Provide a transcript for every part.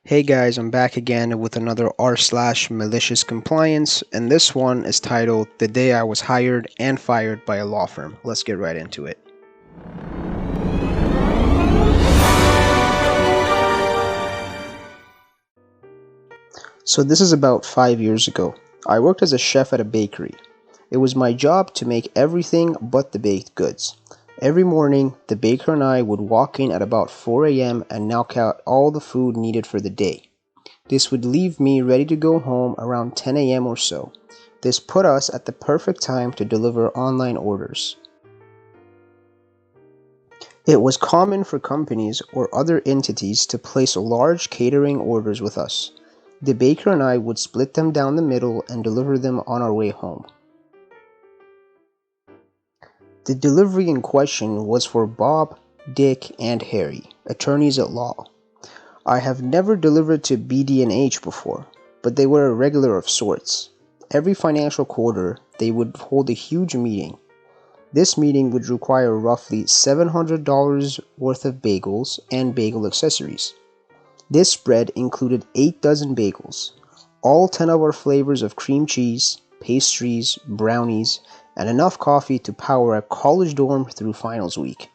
Hey guys, I'm back again with another r/malicious compliance, and this one is titled The Day I Was Hired and Fired by a Law Firm. Let's get right into it. So this is about 5 years ago. I worked as a chef at a bakery. It was my job to make everything but the baked goods. Every morning, the baker and I would walk in at about 4 a.m. and knock out all the food needed for the day. This would leave me ready to go home around 10 a.m. or so. This put us at the perfect time to deliver online orders. It was common for companies or other entities to place large catering orders with us. The baker and I would split them down the middle and deliver them on our way home. The delivery in question was for Bob, Dick, and Harry, attorneys at law. I have never delivered to BD&H before, but they were a regular of sorts. Every financial quarter, they would hold a huge meeting. This meeting would require roughly $700 worth of bagels and bagel accessories. This spread included 8 dozen bagels, all 10 of our flavors of cream cheese, pastries, brownies, and enough coffee to power a college dorm through finals week.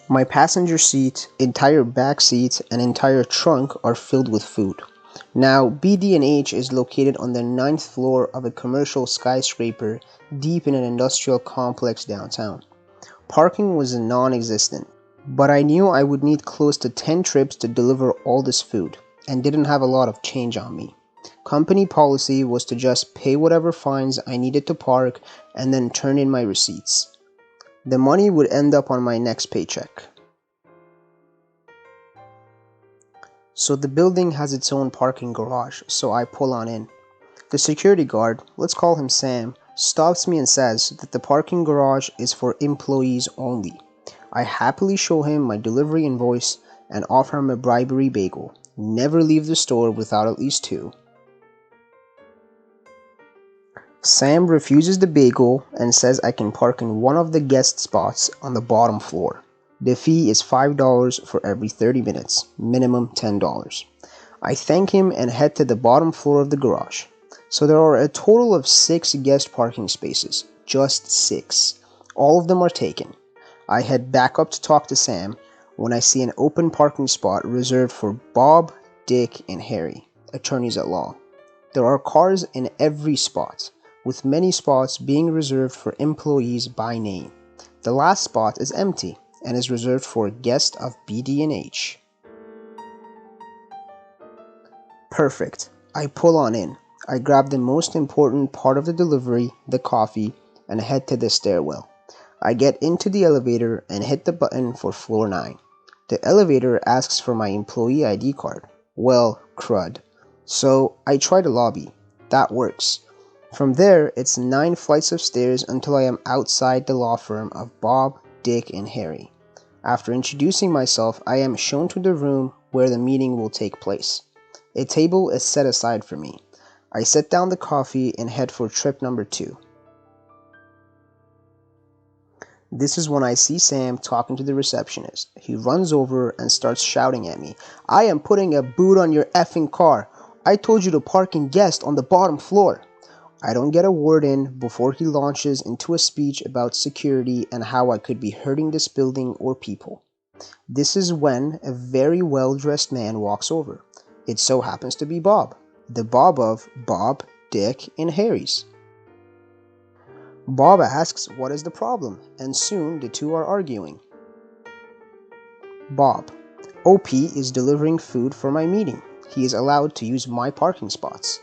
My passenger seat, entire back seat, and entire trunk are filled with food. Now, BD&H is located on the 9th floor of a commercial skyscraper deep in an industrial complex downtown. Parking was non-existent, but I knew I would need close to 10 trips to deliver all this food, and didn't have a lot of change on me. Company policy was to just pay whatever fines I needed to park and then turn in my receipts. The money would end up on my next paycheck. So the building has its own parking garage, so I pull on in. The security guard, let's call him Sam, stops me and says that the parking garage is for employees only. I happily show him my delivery invoice and offer him a bribery bagel. Never leave the store without at least 2. Sam refuses the bagel and says I can park in one of the guest spots on the bottom floor. The fee is $5 for every 30 minutes, minimum $10. I thank him and head to the bottom floor of the garage. So there are a total of 6 guest parking spaces, just 6. All of them are taken. I head back up to talk to Sam when I see an open parking spot reserved for Bob, Dick, and Harry, attorneys at law. There are cars in every spot, with many spots being reserved for employees by name. The last spot is empty and is reserved for a guest of BD&H. Perfect. I pull on in. I grab the most important part of the delivery, the coffee, and head to the stairwell. I get into the elevator and hit the button for floor 9. The elevator asks for my employee ID card. Well, crud. So I try the lobby. That works. From there, it's 9 flights of stairs until I am outside the law firm of Bob, Dick, and Harry. After introducing myself, I am shown to the room where the meeting will take place. A table is set aside for me. I set down the coffee and head for trip number 2. This is when I see Sam talking to the receptionist. He runs over and starts shouting at me. I am putting a boot on your effing car. I told you to park in guest on the bottom floor. I don't get a word in before he launches into a speech about security and how I could be hurting this building or people. This is when a very well-dressed man walks over. It so happens to be Bob, the Bob of Bob, Dick, and Harry's. Bob asks what is the problem, and soon the two are arguing. Bob: OP is delivering food for my meeting. He is allowed to use my parking spots.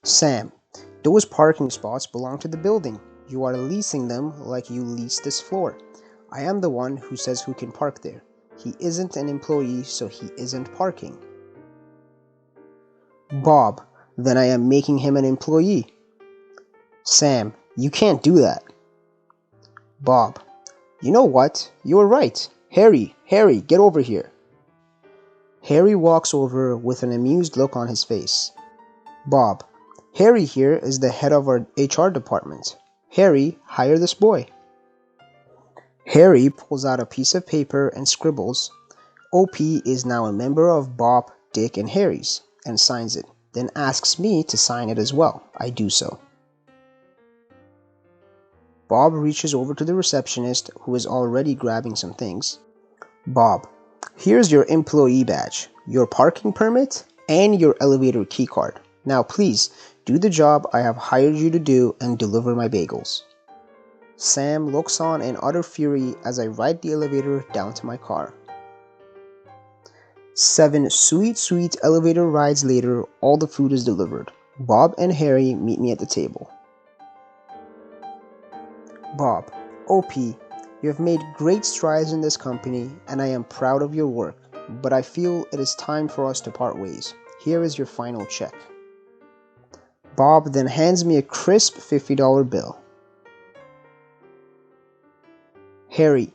Sam: those parking spots belong to the building. You are leasing them like you lease this floor. I am the one who says who can park there. He isn't an employee, so he isn't parking. Bob: then I am making him an employee. Sam: you can't do that. Bob: you know what? You're right. Harry, get over here. Harry walks over with an amused look on his face. Bob: Harry here is the head of our HR department. Harry, hire this boy. Harry pulls out a piece of paper and scribbles, OP is now a member of Bob, Dick, and Harry's and signs it, then asks me to sign it as well. I do so. Bob reaches over to the receptionist, who is already grabbing some things. Bob, here's your employee badge, your parking permit, and your elevator keycard. Now please, do the job I have hired you to do and deliver my bagels. Sam looks on in utter fury as I ride the elevator down to my car. 7 sweet elevator rides later, all the food is delivered. Bob and Harry meet me at the table. Bob, OP, you have made great strides in this company and I am proud of your work, but I feel it is time for us to part ways. Here is your final check. Bob then hands me a crisp $50 bill. Harry,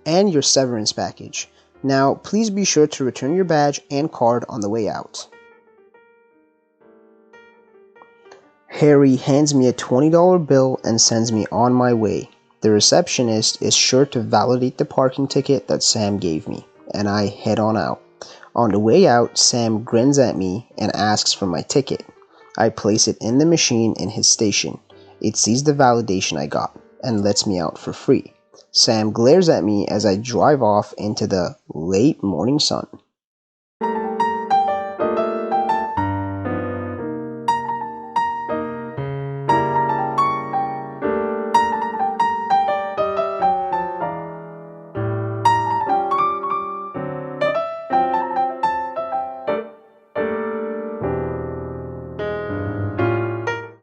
and your severance package. Now, please be sure to return your badge and card on the way out. Harry hands me a $20 bill and sends me on my way. The receptionist is sure to validate the parking ticket that Sam gave me, and I head on out. On the way out, Sam grins at me and asks for my ticket. I place it in the machine in his station. It sees the validation I got and lets me out for free. Sam glares at me as I drive off into the late morning sun.